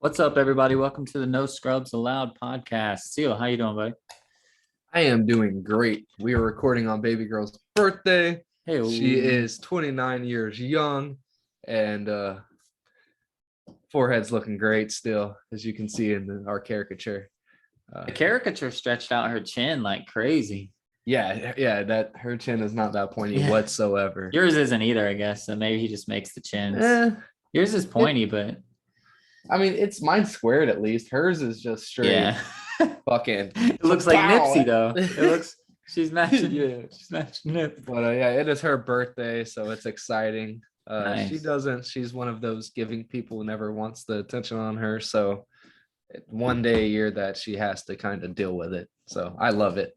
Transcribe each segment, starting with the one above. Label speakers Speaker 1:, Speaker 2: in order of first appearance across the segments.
Speaker 1: What's up, everybody? Welcome to the No Scrubs Allowed podcast. Seal, how you doing, buddy?
Speaker 2: I am doing great. We are recording on baby girl's birthday.
Speaker 1: Hey,
Speaker 2: She is 29 years young and forehead's looking great still, as you can see in our caricature.
Speaker 1: the caricature stretched out her chin like crazy.
Speaker 2: Yeah, that her chin is not that pointy
Speaker 1: Yeah.
Speaker 2: whatsoever.
Speaker 1: Yours isn't either, I guess. So maybe he just makes the chins.
Speaker 2: Eh,
Speaker 1: Yours is pointy, but
Speaker 2: I mean, it's mine squared at least. Hers is just straight
Speaker 1: yeah.
Speaker 2: fucking.
Speaker 1: It looks like
Speaker 2: Pow!
Speaker 1: Nipsey though. It looks she's matching.
Speaker 2: Yeah.
Speaker 1: She's matching Nip.
Speaker 2: But yeah, it is her birthday, so it's exciting.
Speaker 1: Nice.
Speaker 2: She's one of those giving people who never wants the attention on her. So one day a year that she has to kind of deal with it. So I love it.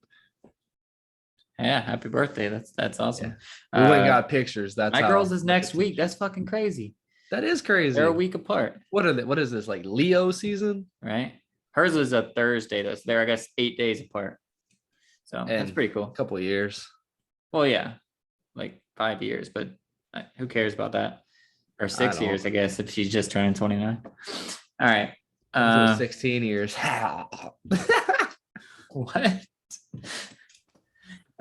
Speaker 1: Yeah, happy birthday. That's awesome.
Speaker 2: We went and got pictures. That's
Speaker 1: my
Speaker 2: how
Speaker 1: girls is next week. That's fucking crazy.
Speaker 2: That is crazy.
Speaker 1: They're a week apart.
Speaker 2: What is this, like Leo season?
Speaker 1: Right? Hers is a Thursday though. So they're, I guess, 8 days apart. So that's
Speaker 2: And
Speaker 1: pretty cool.
Speaker 2: A couple of years.
Speaker 1: Well, yeah, like 5 years, but who cares about that? Or 6 years, I guess, if she's just turning 29. All right.
Speaker 2: 16 years.
Speaker 1: What?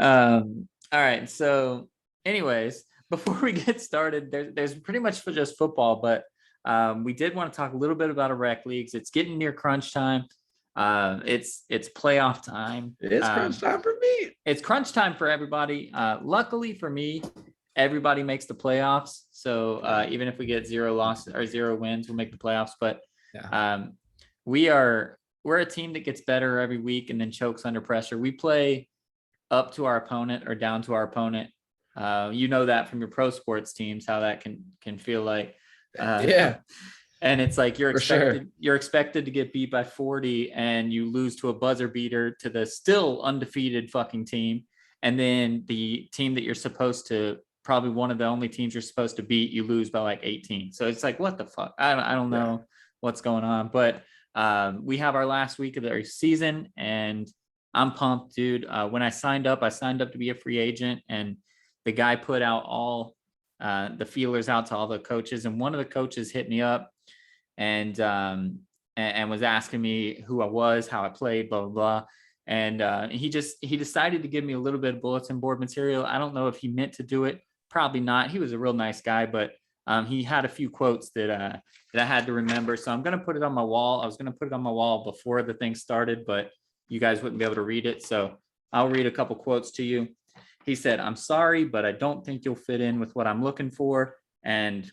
Speaker 1: All right. So, anyways, before we get started, there's pretty much just football, but we did want to talk a little bit about our rec leagues. It's getting near crunch time. It's playoff time.
Speaker 2: It is crunch time for me.
Speaker 1: It's crunch time for everybody. Luckily for me, everybody makes the playoffs. So even if we get 0 losses or 0 wins, we'll make the playoffs. But we're a team that gets better every week and then chokes under pressure. We play up to our opponent or down to our opponent. You know that from your pro sports teams, how that can feel like. And it's like you're expected to get beat by 40 and you lose to a buzzer beater to the still undefeated fucking team. And then the team that you're supposed to, probably one of the only teams you're supposed to beat, you lose by like 18. So it's like, what the fuck? I don't know what's going on. But we have our last week of the season and I'm pumped, dude. When I signed up to be a free agent, and the guy put out all the feelers out to all the coaches. And one of the coaches hit me up and was asking me who I was, how I played, blah, blah, blah. And he decided to give me a little bit of bulletin board material. I don't know if he meant to do it. Probably not. He was a real nice guy, but he had a few quotes that I had to remember. So I'm going to put it on my wall. I was going to put it on my wall before the thing started, but you guys wouldn't be able to read it. So I'll read a couple quotes to you. He said, "I'm sorry, but I don't think you'll fit in with what I'm looking for. And ...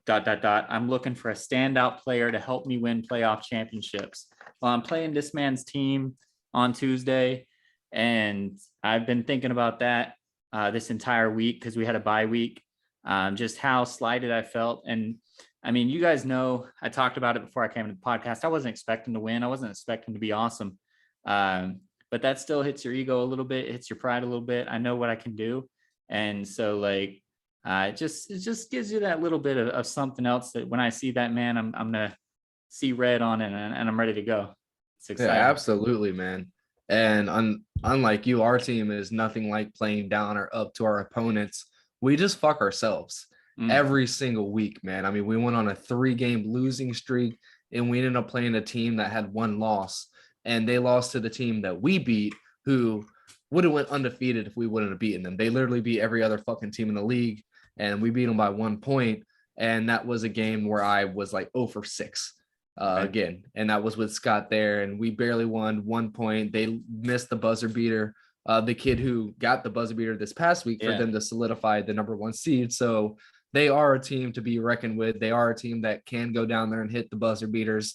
Speaker 1: I'm looking for a standout player to help me win playoff championships." Well, I'm playing this man's team on Tuesday, and I've been thinking about that this entire week because we had a bye week, just how slighted I felt. And I mean, you guys know, I talked about it before I came to the podcast. I wasn't expecting to win. I wasn't expecting to be awesome. But that still hits your ego a little bit, hits your pride a little bit. I know what I can do. And so like, it just gives you that little bit of something else that when I see that man, I'm gonna see red on it and I'm ready to go. It's exciting.
Speaker 2: Yeah, absolutely, man. And unlike you, our team is nothing like playing down or up to our opponents. We just fuck ourselves every single week, man. I mean, we went on a 3-game losing streak and we ended up playing a team that had 1 loss, and they lost to the team that we beat, who would have went undefeated if we wouldn't have beaten them. They literally beat every other fucking team in the league, and we beat them by 1 point. And that was a game where I was like 0 for 6 again. And that was with Scott there, and we barely won 1 point. They missed the buzzer beater. The kid who got the buzzer beater this past week for them to solidify the number 1 seed. So they are a team to be reckoned with. They are a team that can go down there and hit the buzzer beaters.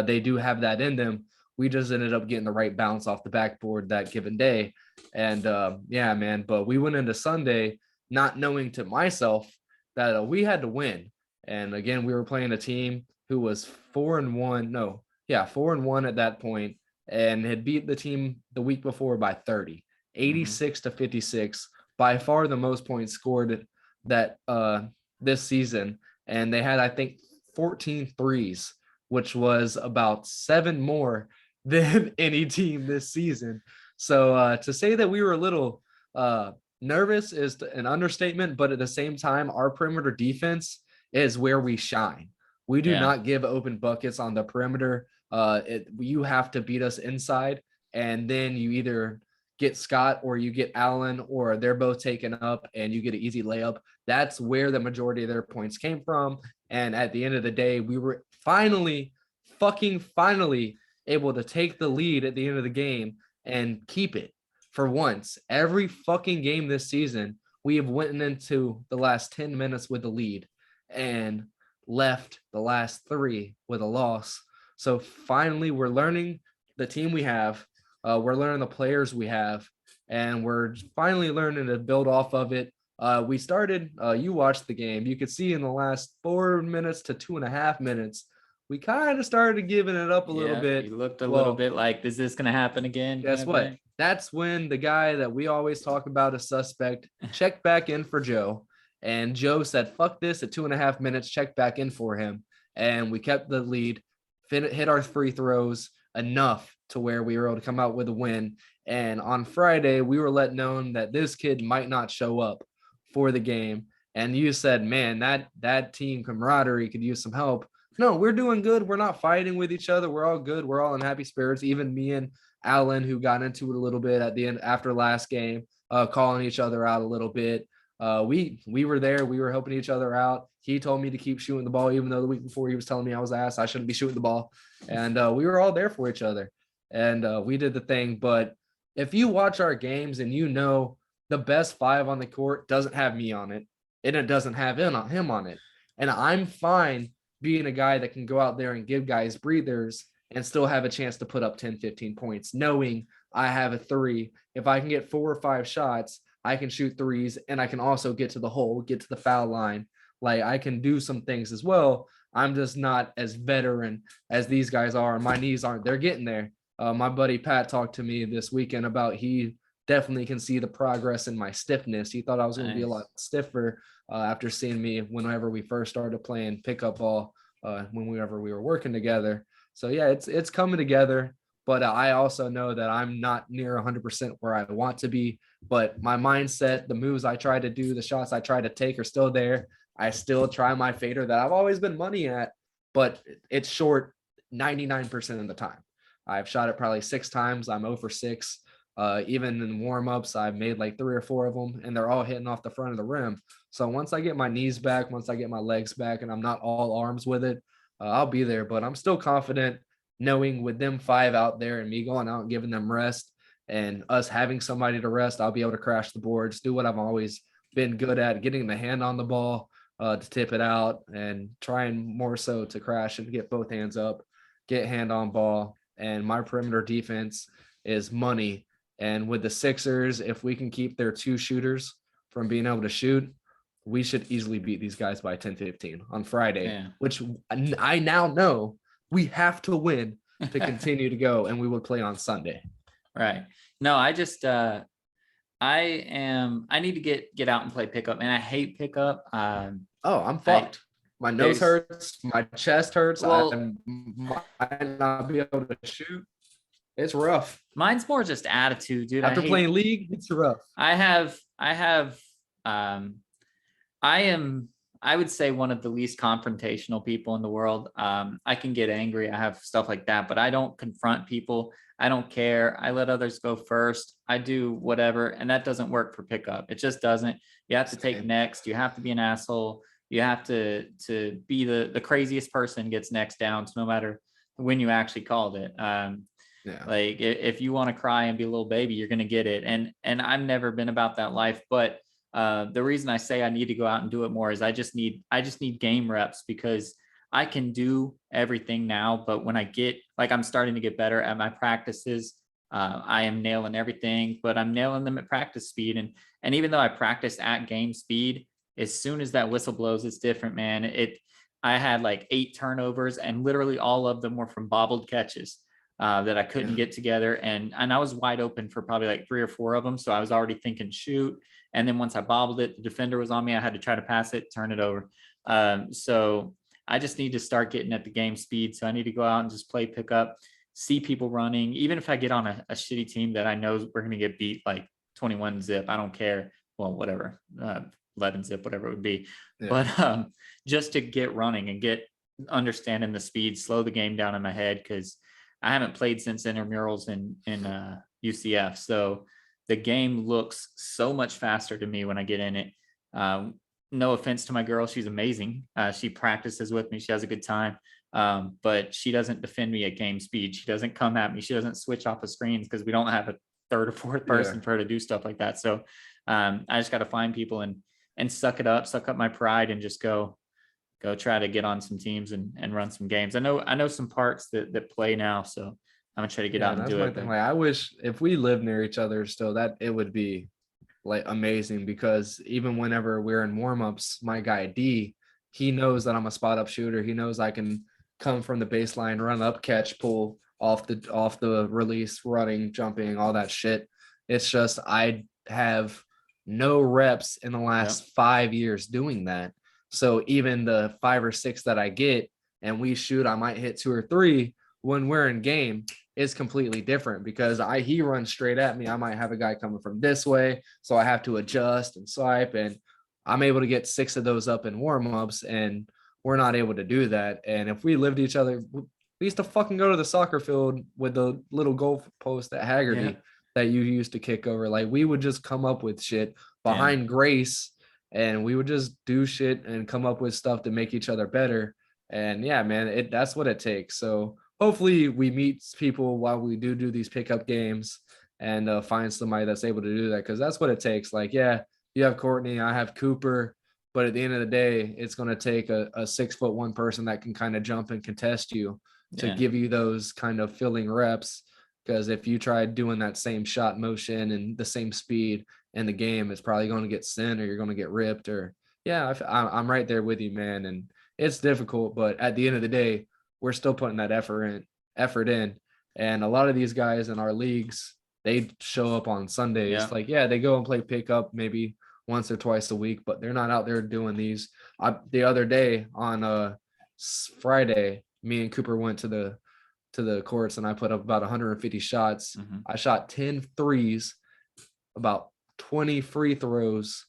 Speaker 2: They do have that in them. We just ended up getting the right bounce off the backboard that given day. And yeah, man, but we went into Sunday not knowing to myself that we had to win. And again, we were playing a team who was 4-1 at that point, and had beat the team the week before by 30, 86-56, by far the most points scored that this season. And they had, I think, 14 threes, which was about 7 more than any team this season. So to say that we were a little nervous is an understatement, but at the same time, our perimeter defense is where we shine. We do
Speaker 1: Yeah.
Speaker 2: not give open buckets on the perimeter. You have to beat us inside, and then you either get Scott or you get Allen, or they're both taken up and you get an easy layup. That's where the majority of their points came from. And at the end of the day, we were finally, fucking finally able to take the lead at the end of the game and keep it for once. Every fucking game this season, we have went into the last 10 minutes with the lead and left the last 3 with a loss. So finally, we're learning the team we have. We're learning the players we have, and we're finally learning to build off of it. We started, you watched the game. You could see in the last 4 minutes to 2.5 minutes, we kind of started giving it up a little
Speaker 1: Yeah,
Speaker 2: bit.
Speaker 1: you looked a little
Speaker 2: Well,
Speaker 1: bit like, is this gonna happen again?
Speaker 2: guess
Speaker 1: kind of
Speaker 2: what?
Speaker 1: thing.
Speaker 2: That's when the guy that we always talk about as suspect checked back in for Joe. And Joe said, fuck this at 2.5 minutes, check back in for him. And we kept the lead, hit our free throws enough to where we were able to come out with a win. And on Friday, we were let known that this kid might not show up for the game. And you said, man, that team camaraderie could use some help. No, we're doing good. We're not fighting with each other. We're all good. We're all in happy spirits. Even me and Allen, who got into it a little bit at the end after last game, calling each other out a little bit. We were there. We were helping each other out. He told me to keep shooting the ball, even though the week before he was telling me I was ass. I shouldn't be shooting the ball. And we were all there for each other. And we did the thing. But if you watch our games and you know the best 5 on the court doesn't have me on it, and it doesn't have him on it. And I'm fine being a guy that can go out there and give guys breathers and still have a chance to put up 10, 15 points, knowing I have a 3. If I can get 4 or 5 shots, I can shoot 3s, and I can also get to the hole, get to the foul line. Like, I can do some things as well. I'm just not as veteran as these guys are. And my knees aren't, they're getting there. My buddy Pat talked to me this weekend about he definitely can see the progress in my stiffness. He thought I was going to be a lot stiffer after seeing me whenever we first started playing pickup ball, whenever we were working together. So yeah, it's coming together, but I also know that I'm not near 100% where I want to be. But my mindset, the moves I try to do, the shots I try to take are still there. I still try my fader that I've always been money at, but it's short 99% of the time. I've shot it probably 6 times. I'm 0 for 6. Even in warm-ups, I've made like 3 or 4 of them, and they're all hitting off the front of the rim. So once I get my knees back, once I get my legs back, and I'm not all arms with it, I'll be there. But I'm still confident knowing with them 5 out there and me going out and giving them rest and us having somebody to rest, I'll be able to crash the boards, do what I've always been good at, getting the hand on the ball to tip it out, and trying more so to crash and get both hands up, get hand on ball. And my perimeter defense is money. And with the Sixers, if we can keep their 2 shooters from being able to shoot, we should easily beat these guys by 10-15 on Friday, which I now know we have to win to continue to go, and we will play on Sunday.
Speaker 1: Right. No, I just I need to get out and play pickup, and I hate pickup.
Speaker 2: I'm fucked. My nose hurts, my chest hurts.
Speaker 1: Well,
Speaker 2: I might not be able to shoot. It's rough.
Speaker 1: Mine's more just attitude, dude.
Speaker 2: After playing league, it's rough.
Speaker 1: I would say one of the least confrontational people in the world. I can get angry. I have stuff like that, but I don't confront people. I don't care. I let others go first. I do whatever. And that doesn't work for pickup. It just doesn't. You have to take next. You have to be an asshole. You have to be the craziest person gets next down. So no matter when you actually called it. Like if you want to cry and be a little baby, you're going to get it. And I've never been about that life, but the reason I say I need to go out and do it more is I just need game reps, because I can do everything now, but when I get, like, I'm starting to get better at my practices. I am nailing everything, but I'm nailing them at practice speed. And even though I practice at game speed, as soon as that whistle blows, it's different, man. I had like 8 turnovers, and literally all of them were from bobbled catches that I couldn't get together. And I was wide open for probably like 3 or 4 of them. So I was already thinking shoot. And then once I bobbled it, the defender was on me. I had to try to pass it, turn it over. So I just need to start getting at the game speed. So I need to go out and just play pickup, see people running. Even if I get on a shitty team that I know we're going to get beat like 21 zip, I don't care. Well, whatever, 11 zip, whatever it would be. Yeah. But just to get running and get understanding the speed, slow the game down in my head, because I haven't played since intramurals in UCF. So the game looks so much faster to me when I get in it. No offense to my girl, she's amazing. She practices with me. She has a good time. But she doesn't defend me at game speed. She doesn't come at me. She doesn't switch off of screens because we don't have a third or fourth person for her to do stuff like that. So I just got to find people and suck it up, suck up my pride, and just go try to get on some teams and run some games. I know some parks that play now, so I'm gonna try to get out and do it.
Speaker 2: Thing. Like, I wish if we lived near each other still, that it would be like amazing, because even whenever we're in warmups, my guy D, he knows that I'm a spot up shooter. He knows I can come from the baseline, run up, catch, pull off the release, running, jumping, all that shit. It's just I have no reps in the last 5 years doing that. So even the 5 or 6 that I get and we shoot, I might hit 2 or 3. When we're in game, it's completely different, because he runs straight at me. I might have a guy coming from this way, so I have to adjust and swipe, and I'm able to get 6 of those up in warm-ups, and we're not able to do that. And if we lived each other, we used to fucking go to the soccer field with the little goal post at Haggerty that you used to kick over. Like, we would just come up with shit behind Grace, and we would just do shit and come up with stuff to make each other better. And yeah, man, that's what it takes. So hopefully we meet people while we do these pickup games, and find somebody that's able to do that, because that's what it takes. Like, yeah, you have Courtney, I have Cooper, but at the end of the day, it's going to take a 6'1" person that can kind of jump and contest you to give you those kind of filling reps. Because if you try doing that same shot motion and the same speed in the game, it's probably going to get sent, or you're going to get ripped. Or I'm right there with you, man. And it's difficult, but at the end of the day, we're still putting that effort in. And a lot of these guys in our leagues, they show up on Sundays. They go and play pickup maybe once or twice a week, but they're not out there doing these. The other day on Friday, me and Cooper went to the courts, and I put up about 150 shots. I shot 10 threes, about 20 free throws,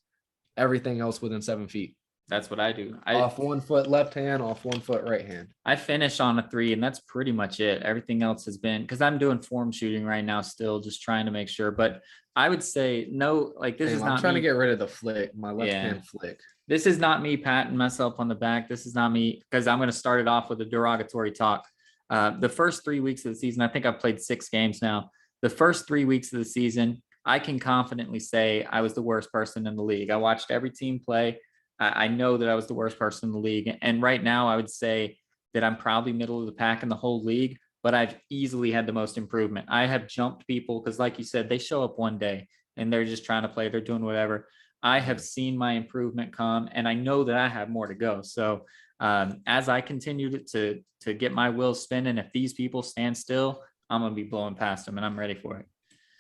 Speaker 2: everything else within 7 feet.
Speaker 1: That's what I do.
Speaker 2: Off 1 foot left hand, off 1 foot right hand.
Speaker 1: I finish on a 3, and that's pretty much it. Everything else has been, because I'm doing form shooting right now, still just trying to make sure. But I would say no, like this is not.
Speaker 2: I'm trying to get rid of the flick, my left hand flick.
Speaker 1: This is not me patting myself on the back. This is not me, because I'm going to start it off with a derogatory talk. The first 3 weeks of the season, I think I've played 6 games now. The first 3 weeks of the season, I can confidently say I was the worst person in the league. I watched every team play. I know that I was the worst person in the league. And right now I would say that I'm probably middle of the pack in the whole league, but I've easily had the most improvement. I have jumped people because, like you said, they show up one day and they're just trying to play. They're doing whatever. I have seen my improvement come, and I know that I have more to go. So as I continue to get my wheels spinning, if these people stand still, I'm going to be blowing past them, and I'm ready for it.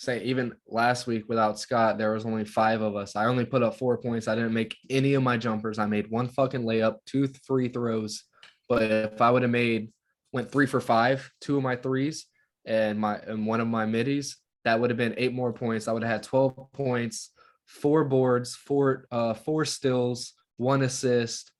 Speaker 2: Say, even last week without Scott, there was only 5 of us. I only put up 4 points. I didn't make any of my jumpers. I made 1 fucking layup, 2 free throws. But if I would have went 3 for 5, 2 of my threes and 1 of my middies, that would have been 8 more points. I would have had 12 points, 4 boards, 4 steals, 1 assist.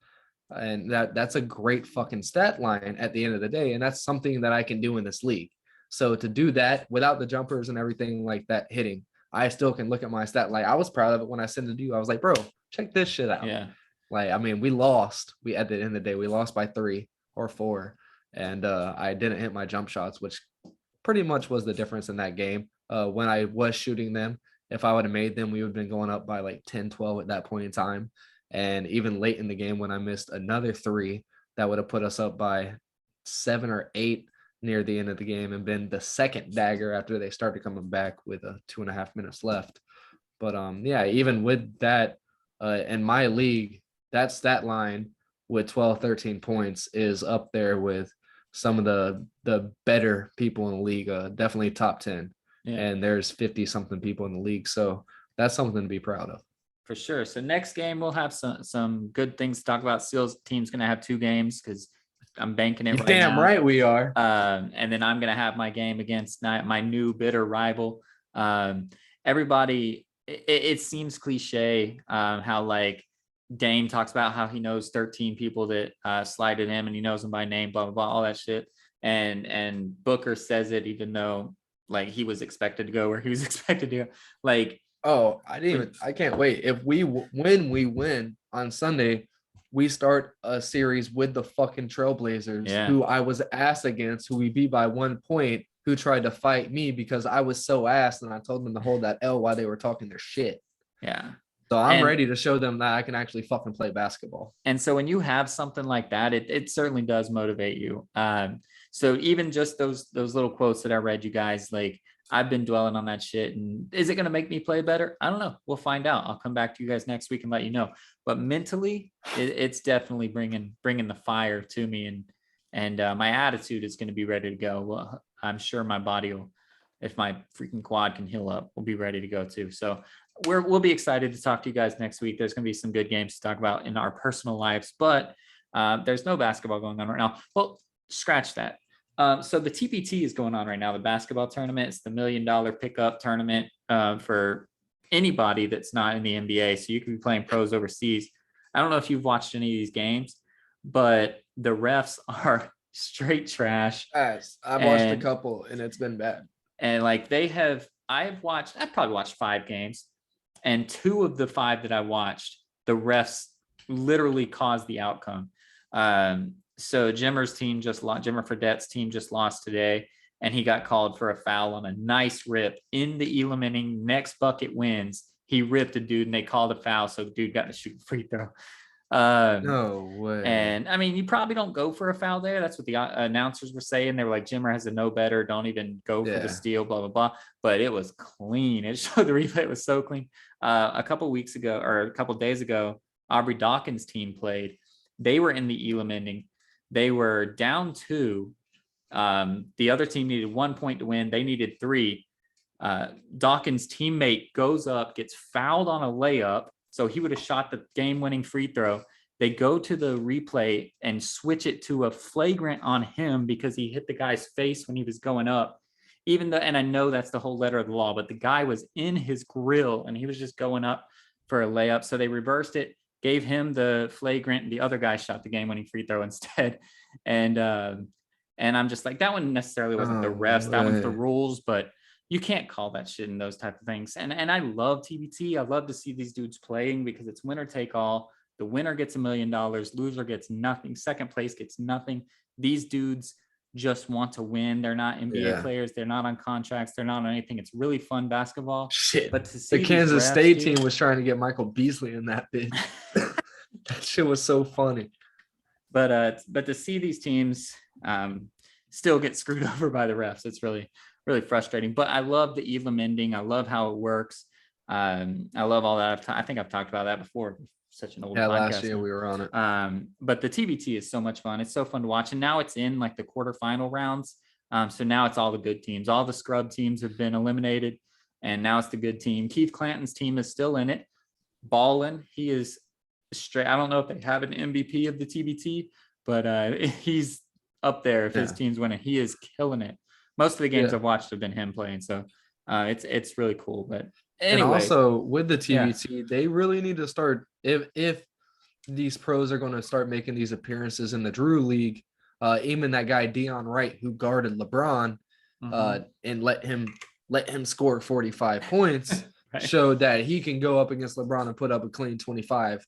Speaker 2: And that's a great fucking stat line at the end of the day. And that's something that I can do in this league. So to do that without the jumpers and everything like that hitting, I still can look at my stat. Like, I was proud of it when I sent it to you. I was like, bro, check this shit out.
Speaker 1: Yeah.
Speaker 2: Like, I mean, we lost. At the end of the day, we lost by 3 or 4. And I didn't hit my jump shots, which pretty much was the difference in that game. When I was shooting them, if I would have made them, we would have been going up by like 10, 12 at that point in time. And even late in the game, when I missed another 3, that would have put us up by 7 or 8 near the end of the game, and been the second dagger after they started coming back with 2.5 minutes left. But even with that, in my league, that stat line with 12, 13 points is up there with some of the better people in the league, definitely top 10. Yeah. And there's 50 something people in the league. So that's something to be proud of.
Speaker 1: For sure. So next game, we'll have some good things to talk about. Seals team's going to have 2 games because I'm banking it right
Speaker 2: Damn
Speaker 1: now.
Speaker 2: Right we are.
Speaker 1: And then I'm going to have my game against my new bitter rival. Everybody, it seems cliche how like Dame talks about how he knows 13 people that slighted him and he knows them by name, blah, blah, blah, all that shit. And Booker says it even though like he was expected to go where he was expected to go. Like,
Speaker 2: Oh, I can't wait. If we win on Sunday, we start a series with the fucking Trailblazers,
Speaker 1: yeah,
Speaker 2: who I was ass against, who we beat by 1 point, who tried to fight me because I was so ass and I told them to hold that L while they were talking their shit.
Speaker 1: yeah.
Speaker 2: So I'm
Speaker 1: And
Speaker 2: ready to show them that I can actually fucking play basketball.
Speaker 1: and so when you have something like that, it certainly does motivate you. So even just those little quotes that I read you guys, like I've been dwelling on that shit. And is it going to make me play better? I don't know. We'll find out. I'll come back to you guys next week and let you know. But mentally, it's definitely bringing the fire to me, and my attitude is going to be ready to go. Well, I'm sure my body will, if my freaking quad can heal up, we'll be ready to go too. So we'll be excited to talk to you guys next week. There's going to be some good games to talk about in our personal lives, but there's no basketball going on right now. Well, scratch that. So the TPT is going on right now, the basketball tournament. It's the $1 million pickup tournament for anybody that's not in the NBA. So you could be playing pros overseas. I don't know if you've watched any of these games, but the refs are straight trash.
Speaker 2: Yes, I've watched a couple and it's been bad.
Speaker 1: And like I've probably watched 5 games, and 2 of the 5 that I watched, the refs literally caused the outcome. So Jimmer Fredette's team just lost today, and he got called for a foul on a nice rip in the Elam inning. Next bucket wins. He ripped a dude, and they called a foul, so the dude got to shoot free throw.
Speaker 2: No way.
Speaker 1: And I mean, you probably don't go for a foul there. That's what the announcers were saying. They were like, Jimmer has a no better. Don't even go for the steal, blah, blah, blah. But it was clean. It showed the replay. It was so clean. A couple weeks ago, or a couple days ago, Aubrey Dawkins' team played. They were in the Elam ending. They were down 2. The other team needed 1 point to win. They needed 3. Dawkins' teammate goes up, gets fouled on a layup. So he would have shot the game-winning free throw. They go to the replay and switch it to a flagrant on him because he hit the guy's face when he was going up. Even though, and I know that's the whole letter of the law, but the guy was in his grill and he was just going up for a layup. So they reversed it, gave him the flagrant, and the other guy shot the game-winning free throw instead. And I'm just like, that one necessarily wasn't the refs. That one's the rules, but you can't call that shit in those type of things. And I love TBT. I love to see these dudes playing because it's winner take all. The winner gets $1 million, loser gets nothing, second place gets nothing. These dudes just want to win. They're not NBA players. They're not on contracts. They're not on anything. It's really fun basketball.
Speaker 2: Shit.
Speaker 1: But to see
Speaker 2: the Kansas State team was trying to get Michael Beasley in that bid. That shit was so funny.
Speaker 1: But to see these teams still get screwed over by the refs, it's really frustrating. But I love the Elam ending. I love how it works. I love all that. I think I've talked about that before. Such an old podcast.
Speaker 2: Last year we were on it.
Speaker 1: But the TBT is so much fun. It's so fun to watch. And now it's in like the quarterfinal rounds. So now it's all the good teams. All the scrub teams have been eliminated. And now it's the good team. Keith Clanton's team is still in it. Ballin, he is straight. I don't know if they have an MVP of the TBT, but he's up there if his team's winning. He is killing it. Most of the games I've watched have been him playing. So it's really cool. But anyway.
Speaker 2: And also with the TBT, they really need to start, if these pros are going to start making these appearances in the Drew League, even that guy Dion Wright who guarded LeBron and let him score 45 points right. Showed that he can go up against LeBron and put up a clean 20. I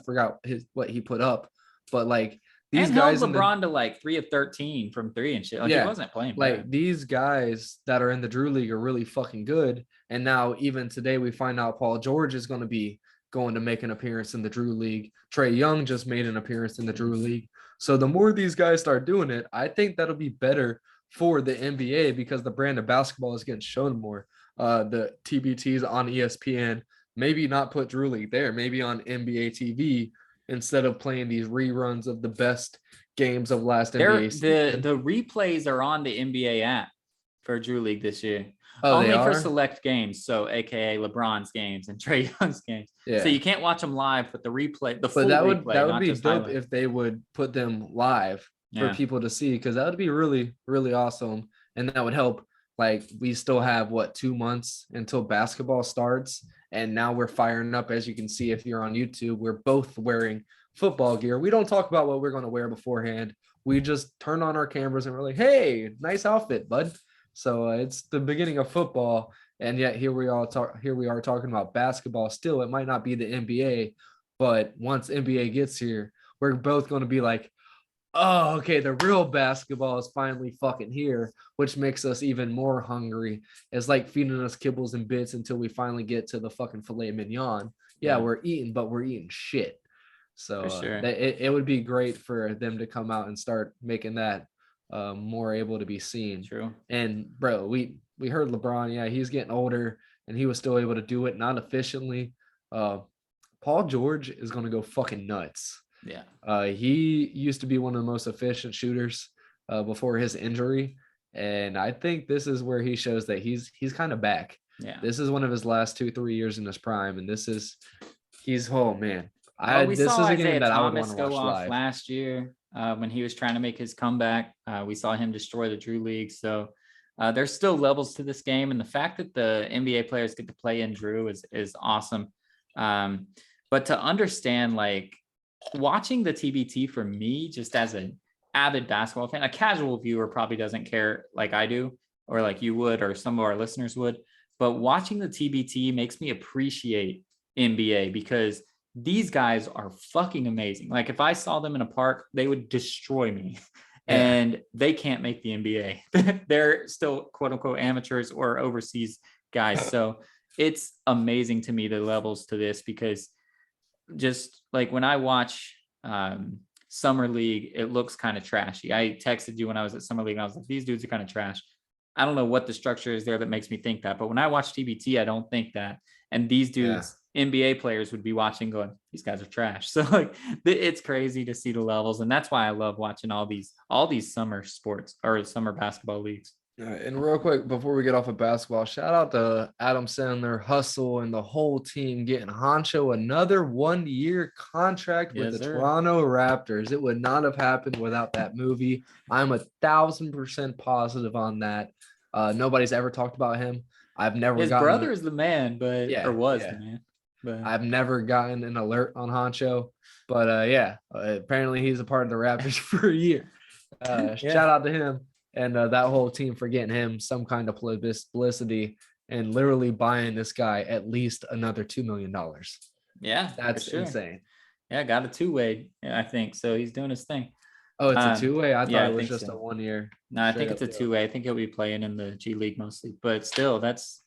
Speaker 2: forgot what he put up, but like these
Speaker 1: and
Speaker 2: guys
Speaker 1: held LeBron to like 3 of 13 from 3 and shit. Like he wasn't playing
Speaker 2: like
Speaker 1: bad.
Speaker 2: These guys that are in the Drew League are really fucking good. And now even today we find out Paul George is going to be going to make an appearance in the Drew League. Trae Young just made an appearance in the Drew League. So the more these guys start doing it, I think that'll be better for the NBA because the brand of basketball is getting shown more. The TBTs on ESPN, maybe not put Drew League there, maybe on NBA TV instead of playing these reruns of the best games of last NBA season.
Speaker 1: The replays are on the NBA app for Drew League this year.
Speaker 2: Oh,
Speaker 1: only for select games, so aka LeBron's games and Trae Young's games. So you can't watch them live, but the replay, that would
Speaker 2: be dope if they would put them live for people to see, because that would be really, really awesome, and that would help. Like we still have 2 months until basketball starts, And now we're firing up. As you can see, if you're on YouTube, we're both wearing football gear. We don't talk about what we're going to wear beforehand. We just turn on our cameras and we're like, hey, nice outfit, bud. So it's the beginning of football. And yet here we are talking about basketball. Still, it might not be the NBA, but once NBA gets here, we're both going to be like, oh, okay, the real basketball is finally fucking here, which makes us even more hungry. It's like feeding us kibbles and bits until we finally get to the fucking filet mignon. Yeah, we're eating, but we're eating shit. So
Speaker 1: sure.
Speaker 2: it would be great for them to come out and start making that more able to be seen.
Speaker 1: True.
Speaker 2: And bro, we heard LeBron, yeah, he's getting older and he was still able to do it, not efficiently. Paul George is going to go fucking nuts.
Speaker 1: Yeah.
Speaker 2: He used to be one of the most efficient shooters before his injury. And I think this is where he shows that he's kind of back.
Speaker 1: Yeah.
Speaker 2: This is one of his last 2-3 years in his prime. And oh man.
Speaker 1: We
Speaker 2: this
Speaker 1: saw
Speaker 2: is a
Speaker 1: Isaiah
Speaker 2: game that I would
Speaker 1: Thomas
Speaker 2: want to
Speaker 1: go
Speaker 2: watch
Speaker 1: off
Speaker 2: live.
Speaker 1: last year when he was trying to make his comeback. We saw him destroy the Drew League. So there's still levels to this game. And the fact that the NBA players get to play in Drew is awesome. But to understand, like, watching the TBT for me, just as an avid basketball fan, a casual viewer probably doesn't care like I do, or like you would, or some of our listeners would. But watching the TBT makes me appreciate NBA because these guys are fucking amazing. Like if I saw them in a park, they would destroy me. Yeah. And they can't make the NBA. They're still quote unquote amateurs or overseas guys. So it's amazing to me the levels to this, because just like when I watch Summer League, it looks kind of trashy. I texted you when I was at Summer League and I was like, these dudes are kind of trash. I don't know what the structure is there that makes me think that. But when I watch TBT, I don't think that. And these dudes, NBA players, would be watching going, these guys are trash. So like it's crazy to see the levels. And that's why I love watching all these summer sports or summer basketball leagues.
Speaker 2: And real quick, before we get off of basketball, shout out to Adam Sandler, Hustle, and the whole team getting Honcho another 1-year contract with the Toronto Raptors. It would not have happened without that movie. I'm 1,000% positive on that. Nobody's ever talked about him. I've never
Speaker 1: His brother is the man, but the man. But
Speaker 2: I've never gotten an alert on Honcho. But apparently he's a part of the Raptors for a year. Shout out to him. And that whole team for getting him some kind of publicity and literally buying this guy at least another $2 million.
Speaker 1: Yeah,
Speaker 2: that's insane.
Speaker 1: Yeah, got a 2-way, I think. So he's doing his thing.
Speaker 2: Oh, it's a 2-way? I thought it was just a 1-year.
Speaker 1: No, I think it's a 2-way. I think he'll be playing in the G League mostly, but still, that's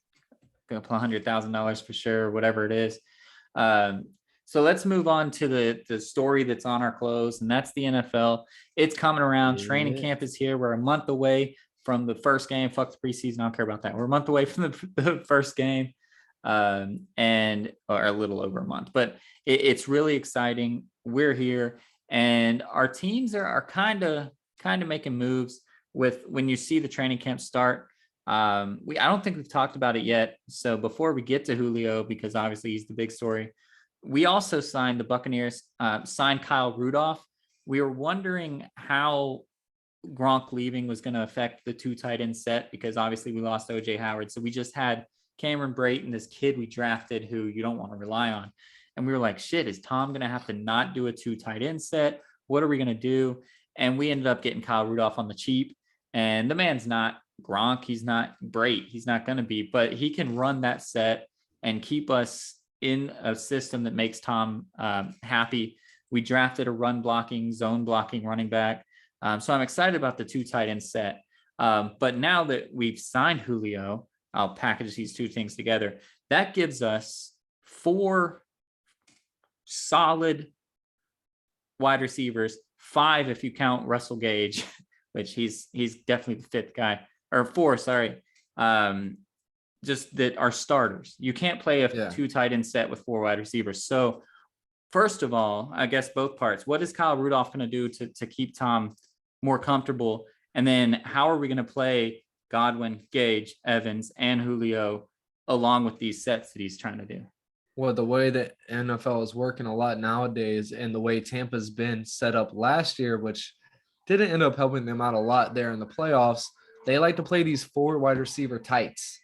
Speaker 1: $100,000 for sure, whatever it is. So let's move on to the story that's on our clothes, and that's the NFL. It's coming around. Yeah. Training camp is here. We're a month away from the first game. Fuck the preseason. I don't care about that. We're a month away from the first game, or a little over a month. But it's really exciting. We're here, and our teams are kind of making moves with when you see the training camp start. I don't think we've talked about it yet. So before we get to Julio, because obviously he's the big story, we also signed the Buccaneers, signed Kyle Rudolph. We were wondering how Gronk leaving was going to affect the 2 tight end set, because obviously we lost OJ Howard. So we just had Cameron Brayton, this kid we drafted who you don't want to rely on. And we were like, shit, is Tom going to have to not do a 2 tight end set? What are we going to do? And we ended up getting Kyle Rudolph on the cheap. And the man's not Gronk. He's not great. He's not going to be, but he can run that set and keep us in a system that makes Tom happy. We drafted a run blocking, zone blocking running back. So I'm excited about the 2 tight end set. But now that we've signed Julio, I'll package these 2 things together. That gives us 4 solid wide receivers, 5 if you count Russell Gage, which he's definitely the 5th guy, or 4, sorry. Just that are starters. You can't play a 2 tight end set with 4 wide receivers. So first of all, I guess both parts, what is Kyle Rudolph going to do to keep Tom more comfortable? And then how are we going to play Godwin, Gage, Evans, and Julio along with these sets that he's trying to do?
Speaker 2: Well, the way that NFL is working a lot nowadays, and the way Tampa's been set up last year, which didn't end up helping them out a lot there in the playoffs, they like to play these 4 wide receiver tights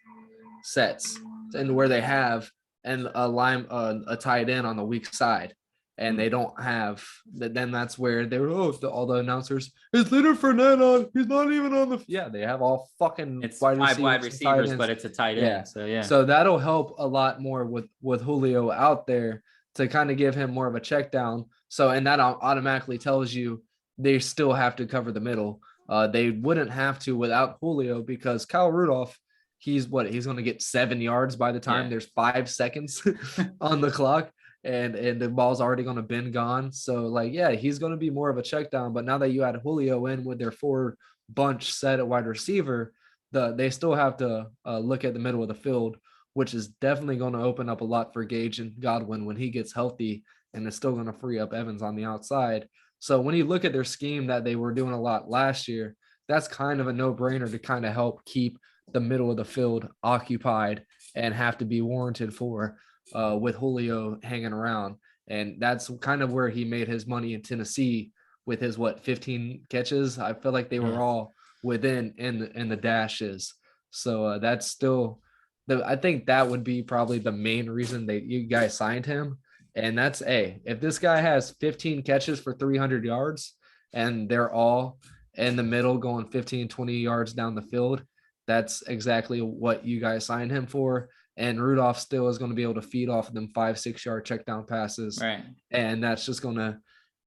Speaker 2: sets, and where they have and a tight end on the weak side, and they don't have, then that's where they're all the announcers, is Leonard Fournette on? He's not even on the, yeah, they have all fucking
Speaker 1: It's
Speaker 2: wide
Speaker 1: five wide
Speaker 2: receivers, and tight
Speaker 1: receivers,
Speaker 2: ends.
Speaker 1: but it's a tight
Speaker 2: Yeah.
Speaker 1: end. So yeah.
Speaker 2: So that'll help a lot more with Julio out there to kind of give him more of a check down. So, and that automatically tells you they still have to cover the middle. They wouldn't have to without Julio, because Kyle Rudolph, he's going to get 7 yards by the time there's 5 seconds on the clock, and the ball's already going to been gone. So like, yeah, he's going to be more of a check down. But now that you add Julio in with their forward bunch set at wide receiver, they still have to look at the middle of the field, which is definitely going to open up a lot for Gage and Godwin when he gets healthy, and it's still going to free up Evans on the outside. So when you look at their scheme that they were doing a lot last year, that's kind of a no-brainer to kind of help keep the middle of the field occupied and have to be warranted for with Julio hanging around. And that's kind of where he made his money in Tennessee with his 15 catches. I feel like they were all within in the dashes. So that's still I think that would be probably the main reason that you guys signed him. And that's if this guy has 15 catches for 300 yards and they're all in the middle going 15, 20 yards down the field, that's exactly what you guys signed him for. And Rudolph still is going to be able to feed off of them 5-6 yard check down passes.
Speaker 1: Right.
Speaker 2: And that's just going to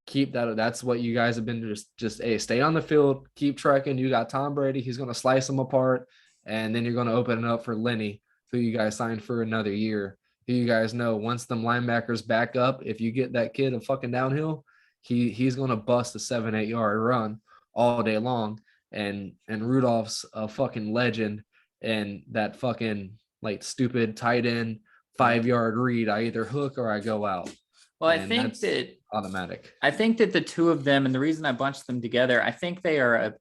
Speaker 2: keep that. That's what you guys have been just stay on the field, keep tracking. You got Tom Brady. He's going to slice them apart. And then you're going to open it up for Lenny, who you guys signed for another year. Who you guys know, once them linebackers back up, if you get that kid a fucking downhill, he's going to bust a 7-8 yard run all day long. And Rudolph's a fucking legend. And that fucking like stupid tight end 5 yard read, I either hook or I go out.
Speaker 1: Well, I think that
Speaker 2: automatic.
Speaker 1: I think that the two of them, and the reason I bunched them together, I think they are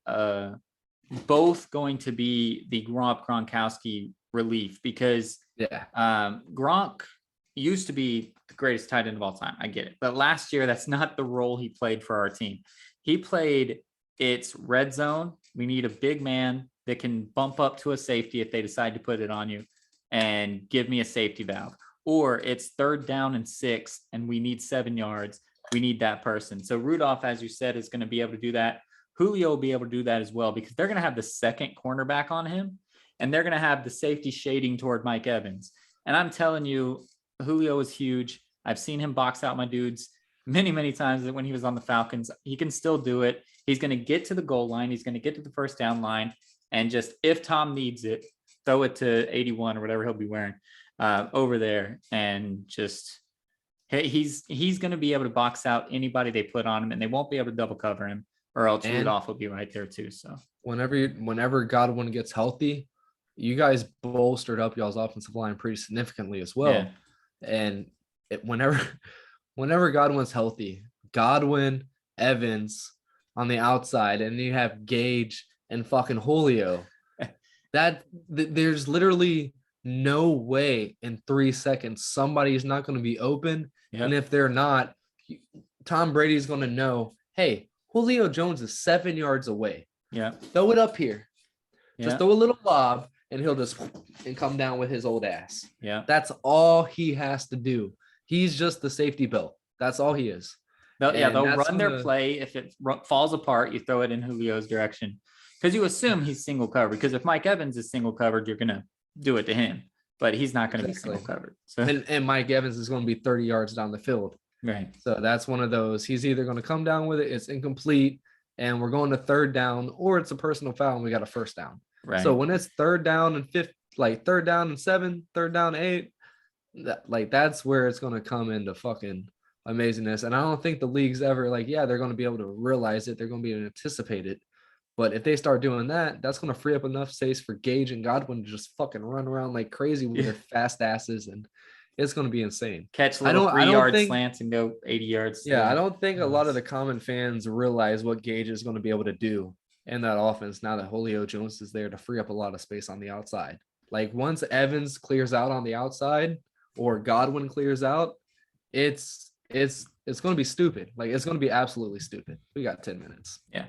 Speaker 1: both going to be the Gronkowski relief, because Gronk used to be the greatest tight end of all time. I get it. But last year, that's not the role he played for our team. He played, it's red zone. We need a big man that can bump up to a safety if they decide to put it on you and give me a safety valve. Or it's 3rd down and 6, and we need 7 yards. We need that person. So Rudolph, as you said, is going to be able to do that. Julio will be able to do that as well, because they're going to have the second cornerback on him, and they're going to have the safety shading toward Mike Evans. And I'm telling you, Julio is huge. I've seen him box out my dudes many, many times when he was on the Falcons. He can still do it. He's going to get to the goal line. He's going to get to the first down line, and just, if Tom needs it, throw it to 81 or whatever he'll be wearing over there. And just, he's going to be able to box out anybody they put on him, and they won't be able to double cover him, or else Rudolph will be right there too. So
Speaker 2: whenever Godwin gets healthy, you guys bolstered up y'all's offensive line pretty significantly as well.
Speaker 1: Yeah.
Speaker 2: And whenever Godwin's healthy, Godwin, Evans on the outside, and you have Gage and fucking Julio, there's literally no way in 3 seconds somebody's not going to be open. Yep. And if they're not, Tom Brady's going to know, hey, Julio Jones is 7 yards away.
Speaker 1: Yeah.
Speaker 2: Throw it up here. Yeah. Just throw a little lob, and he'll just and come down with his old ass.
Speaker 1: Yeah.
Speaker 2: That's all he has to do. He's just the safety belt. That's all he is.
Speaker 1: They'll run their play. If it falls apart, you throw it in Julio's direction, because you assume he's single covered. Because if Mike Evans is single covered, you're going to do it to him, but he's not going to be single covered. So
Speaker 2: and Mike Evans is going to be 30 yards down the field.
Speaker 1: Right.
Speaker 2: So that's one of those. He's either going to come down with it, it's incomplete, and we're going to 3rd down, or it's a personal foul and we got a 1st down.
Speaker 1: Right.
Speaker 2: So when it's 3rd down and 5th, like 3rd down and 7, 3rd down and 8, that's where it's going to come into fucking amazingness. And I don't think the league's ever they're going to be able to realize it. They're going to be able to anticipate it. But if they start doing that, that's going to free up enough space for Gage and Godwin to just fucking run around like crazy with their fast asses, and it's going to be insane.
Speaker 1: Catch little 3-yard slants and go 80 yards.
Speaker 2: Yeah, I don't think a lot of the common fans realize what Gage is going to be able to do in that offense now that Julio Jones is there to free up a lot of space on the outside. Like once Evans clears out on the outside or Godwin clears out, it's going to be stupid. Like it's going to be absolutely stupid. We got 10 minutes.
Speaker 1: Yeah.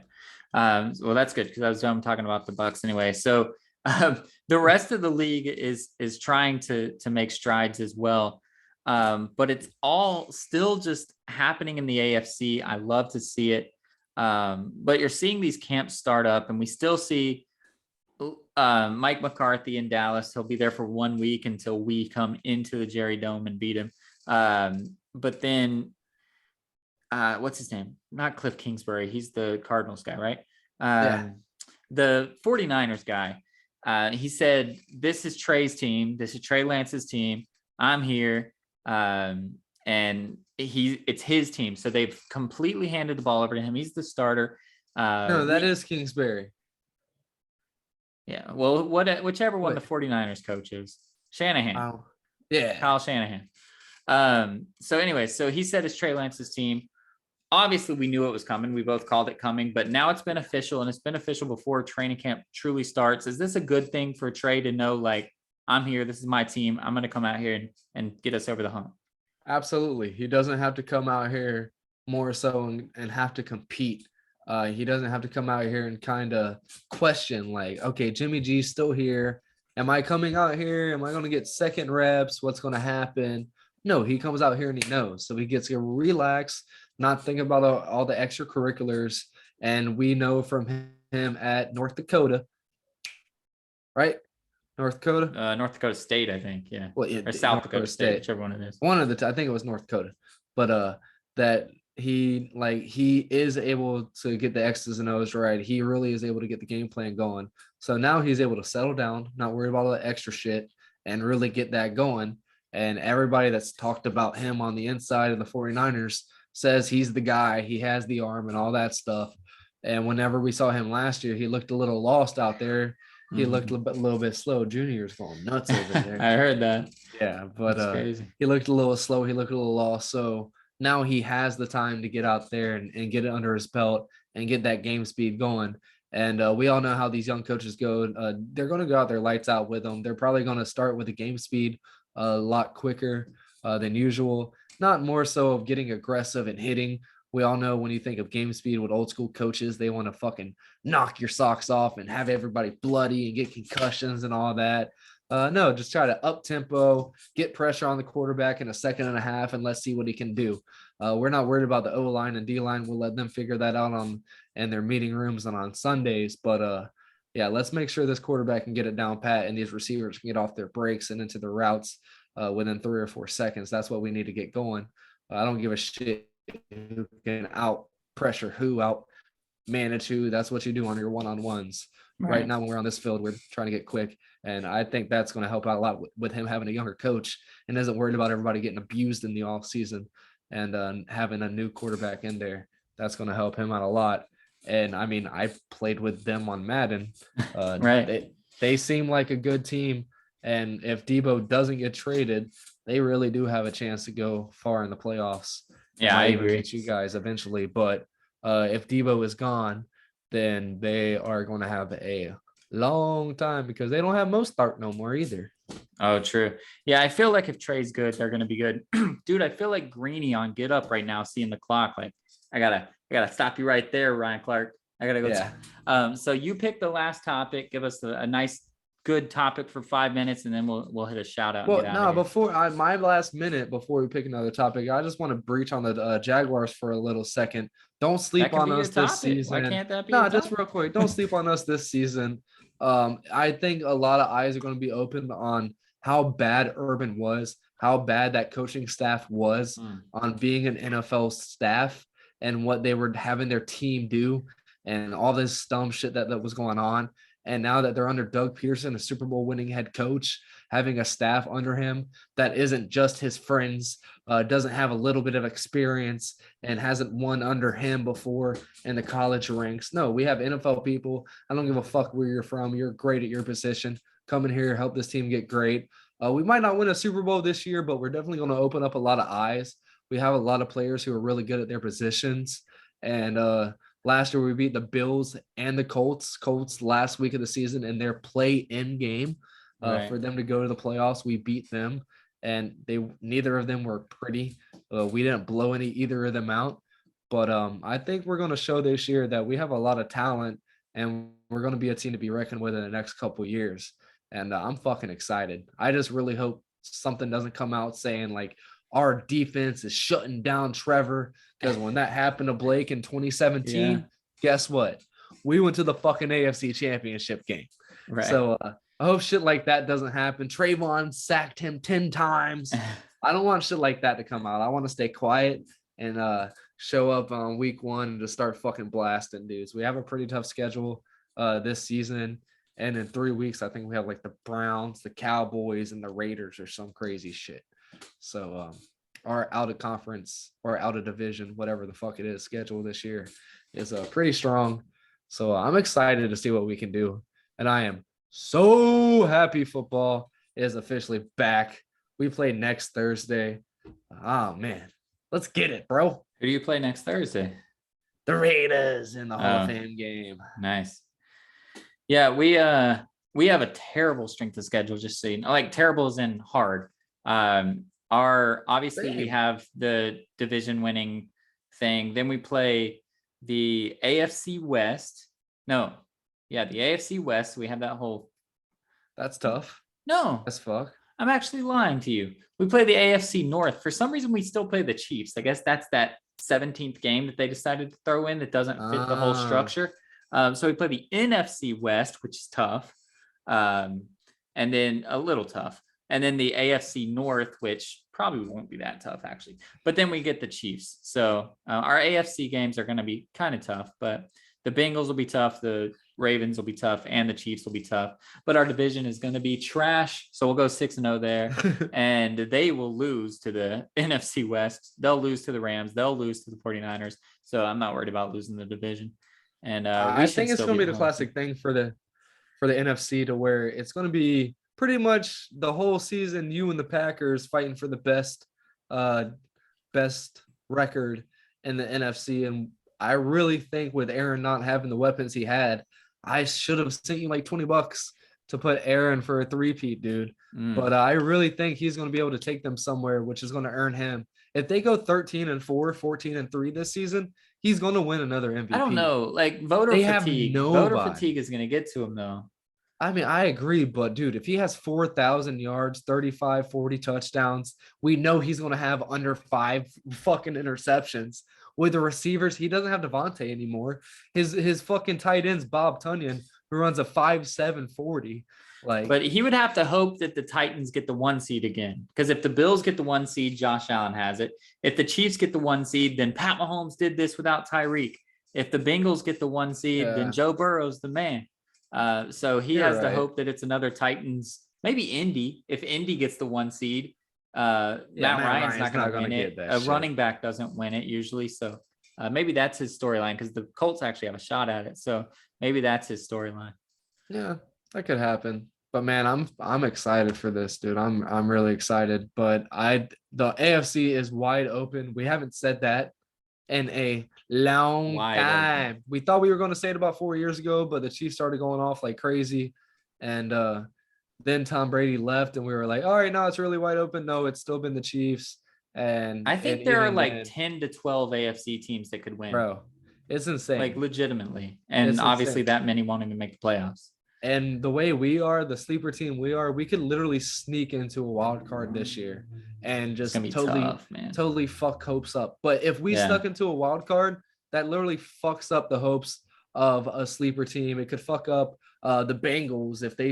Speaker 1: Well, that's good, because I was done talking about the Bucs anyway. So The rest of the league is trying to make strides as well. But it's all still just happening in the AFC. I love to see it. But you're seeing these camps start up, and we still see Mike McCarthy in Dallas. He'll be there for 1 week until we come into the Jerry Dome and beat him. But then, what's his name? Not Cliff Kingsbury. He's the Cardinals guy, right?
Speaker 2: Yeah.
Speaker 1: The 49ers guy. He said, "This is Trey's team. This is Trey Lance's team. I'm here." And it's his team. So they've completely handed the ball over to him. He's the starter.
Speaker 2: No, that is Kingsbury.
Speaker 1: Yeah. Well, whichever one the 49ers coach is. Shanahan.
Speaker 2: Oh, yeah.
Speaker 1: Kyle Shanahan. So anyway, so he said it's Trey Lance's team. Obviously, we knew it was coming. We both called it coming, but now it's been official, and it's been official before training camp truly starts. Is this a good thing for Trey to know, like, I'm here, this is my team, I'm going to come out here and get us over the hump?
Speaker 2: Absolutely. He doesn't have to come out here more so and have to compete. He doesn't have to come out here and kind of question, like, okay, Jimmy G's still here. Am I coming out here? Am I going to get second reps? What's going to happen? No, he comes out here and he knows. So he gets to relax, not think about all the extracurriculars. And we know from him at North Dakota, right? North Dakota?
Speaker 1: North Dakota State, I think. Yeah.
Speaker 2: Well,
Speaker 1: or South Dakota State, whichever one it is.
Speaker 2: One of the, I think it was North Dakota, but that he is able to get the X's and O's right. He really is able to get the game plan going. So now he's able to settle down, not worry about all the extra shit, and really get that going. And everybody that's talked about him on the inside of the 49ers says he's the guy, he has the arm and all that stuff. And whenever we saw him last year, he looked a little lost out there. He looked a little bit slow. Junior's going nuts over there.
Speaker 1: I heard that.
Speaker 2: Yeah, but he looked a little slow. He looked a little lost. So now he has the time to get out there and get it under his belt and get that game speed going. And we all know how these young coaches go. They're going to go out there lights out with them. They're probably going to start with the game speed a lot quicker than usual. Not more so of getting aggressive and hitting. We all know when you think of game speed with old school coaches, they want to fucking knock your socks off and have everybody bloody and get concussions and all that. No, just try to up tempo, get pressure on the quarterback in a second and a half, and let's see what he can do. We're not worried about the O-line and D-line. We'll let them figure that out in their meeting rooms and on Sundays. But yeah, let's make sure this quarterback can get it down pat and these receivers can get off their breaks and into the routes within 3 or 4 seconds. That's what we need to get going. I don't give a shit who can out pressure who, out manage who. That's what you do on your one-on-ones. Right now, when we're on this field, we're trying to get quick. And I think that's going to help out a lot with him having a younger coach and isn't worried about everybody getting abused in the off season and having a new quarterback in there. That's going to help him out a lot. And I mean, I've played with them on Madden.
Speaker 1: Right.
Speaker 2: They seem like a good team. And if Debo doesn't get traded, they really do have a chance to go far in the playoffs.
Speaker 1: Yeah, I agree.
Speaker 2: Get you guys eventually. But if Debo is gone, then they are going to have a long time because they don't have Mostert no more either.
Speaker 1: Oh, true. Yeah, I feel like if Trey's good, they're going to be good. Dude, I feel like Greeny on Get Up right now, seeing the clock. Like, I gotta stop you right there, Ryan Clark. I gotta go.
Speaker 2: Yeah.
Speaker 1: So you pick the last topic. Give us a nice, good topic for 5 minutes, and then we'll hit a shout out.
Speaker 2: Well, no, my last minute before we pick another topic, I just want to breach on the Jaguars for a little second. Don't sleep on us this season.
Speaker 1: Why can't that be?
Speaker 2: No, just real quick. Don't sleep on us this season. I think a lot of eyes are going to be opened on how bad Urban was, how bad that coaching staff was on being an NFL staff and what they were having their team do and all this dumb shit that was going on. And now that they're under Doug Peterson, a Super Bowl winning head coach, having a staff under him that isn't just his friends, doesn't have a little bit of experience and hasn't won under him before in the college ranks. No, we have NFL people. I don't give a fuck where you're from. You're great at your position. Come in here, help this team get great. We might not win a Super Bowl this year, but we're definitely going to open up a lot of eyes. We have a lot of players who are really good at their positions. And last year we beat the Bills and the Colts last week of the season in their play-in game. For them to go to the playoffs, we beat them, and neither of them were pretty. We didn't blow either of them out, but I think we're going to show this year that we have a lot of talent and we're going to be a team to be reckoned with in the next couple years. And I'm fucking excited. I just really hope something doesn't come out saying like our defense is shutting down Trevor, because when that happened to Blake in 2017,
Speaker 1: Yeah.
Speaker 2: guess what? We went to the fucking AFC Championship game.
Speaker 1: Right.
Speaker 2: So I hope shit like that doesn't happen. Trayvon sacked him 10 times. I don't want shit like that to come out. I want to stay quiet and show up on week 1 and just start fucking blasting dudes. We have a pretty tough schedule this season. And in 3 weeks, I think we have like the Browns, the Cowboys, and the Raiders or some crazy shit. So our out of conference or out of division, whatever the fuck it is, schedule this year is pretty strong. So I'm excited to see what we can do. And I am so happy football is officially back. We play next Thursday. Oh, man. Let's get it, bro.
Speaker 1: Who do you play next Thursday?
Speaker 2: The Raiders in the Hall of Fame game.
Speaker 1: Nice. Yeah, we have a terrible strength of schedule, just so you know. Like terrible as in hard. Obviously we have the division winning thing. Then we play the AFC West. No, yeah, the AFC West. We have that whole.
Speaker 2: That's tough.
Speaker 1: No,
Speaker 2: as fuck.
Speaker 1: I'm actually lying to you. We play the AFC North. For some reason, we still play the Chiefs. I guess that's that 17th game that they decided to throw in that doesn't fit the whole structure. So we play the NFC West, which is tough, and then a little tough. And then the AFC North, which probably won't be that tough, actually. But then we get the Chiefs. So our AFC games are going to be kind of tough, but the Bengals will be tough. The Ravens will be tough, and the Chiefs will be tough. But our division is going to be trash. So we'll go 6-0 there, and they will lose to the NFC West. They'll lose to the Rams. They'll lose to the 49ers. So I'm not worried about losing the division. And
Speaker 2: I think it's going to be the classic thing for the NFC, to where it's going to be pretty much the whole season you and the Packers fighting for the best record in the NFC. And I really think with Aaron not having the weapons he had, I should have sent you like $20 to put Aaron for a 3-peat, dude. But I really think he's going to be able to take them somewhere, which is going to earn him. If they go 13-4, 14-3 this season, he's going to win another MVP.
Speaker 1: I don't know. Like voter fatigue. Voter fatigue is going to get to him, though.
Speaker 2: I mean, I agree, but dude, if he has 4,000 yards, 35, 40 touchdowns, we know he's going to have under 5 fucking interceptions. With the receivers, he doesn't have Devontae anymore. His fucking tight end's Bob Tunyon, who runs a 5.7 40.
Speaker 1: But he would have to hope that the Titans get the 1 seed again. Because if the Bills get the 1 seed, Josh Allen has it. If the Chiefs get the 1 seed, then Pat Mahomes did this without Tyreek. If the Bengals get the 1 seed, then Joe Burrow's the man. So he has to hope that it's another Titans, maybe Indy. If Indy gets the 1 seed, Matt Ryan's not going to win it. A running back doesn't win it usually. So maybe that's his storyline, because the Colts actually have a shot at it. So maybe that's his storyline.
Speaker 2: Yeah, that could happen. But man, I'm excited for this, dude. I'm really excited. But the AFC is wide open. We haven't said that in a long time. We thought we were going to say it about 4 years ago, but the Chiefs started going off like crazy. And then Tom Brady left, and we were like, all right, now it's really wide open. No, it's still been the Chiefs. And
Speaker 1: I think there are like 10 to 12 AFC teams that could win.
Speaker 2: Bro, it's insane.
Speaker 1: Like legitimately. And obviously that many won't even make the playoffs.
Speaker 2: And the way we are, the sleeper team we are, we could literally sneak into a wild card this year and just totally fuck hopes up. But if we stuck into a wild card, that literally fucks up the hopes of a sleeper team. It could fuck up the Bengals if they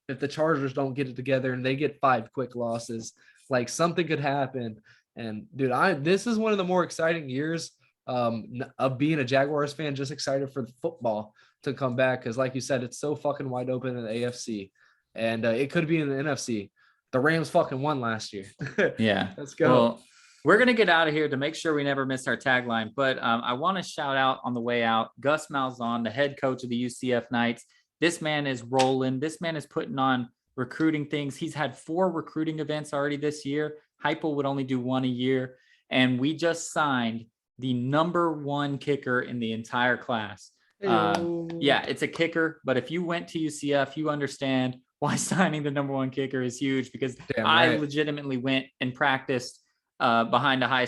Speaker 2: if the Chargers don't get it together and they get 5 quick losses. Like something could happen. And dude, this is one of the more exciting years of being a Jaguars fan. Just excited for the football to come back, because like you said, it's so fucking wide open in the AFC, and it could be in the NFC. The Rams fucking won last year.
Speaker 1: Yeah,
Speaker 2: let's go.
Speaker 1: Well, we're gonna get out of here to make sure we never miss our tagline, but I want to shout out on the way out Gus Malzahn, the head coach of the UCF Knights. This man is rolling. This man is putting on recruiting things. He's had 4 recruiting events already this year. Heupel would only do 1 a year, and we just signed the number 1 kicker in the entire class. Yeah, it's a kicker, but if you went to UCF, you understand why signing the number 1 kicker is huge, because I legitimately went and practiced behind a high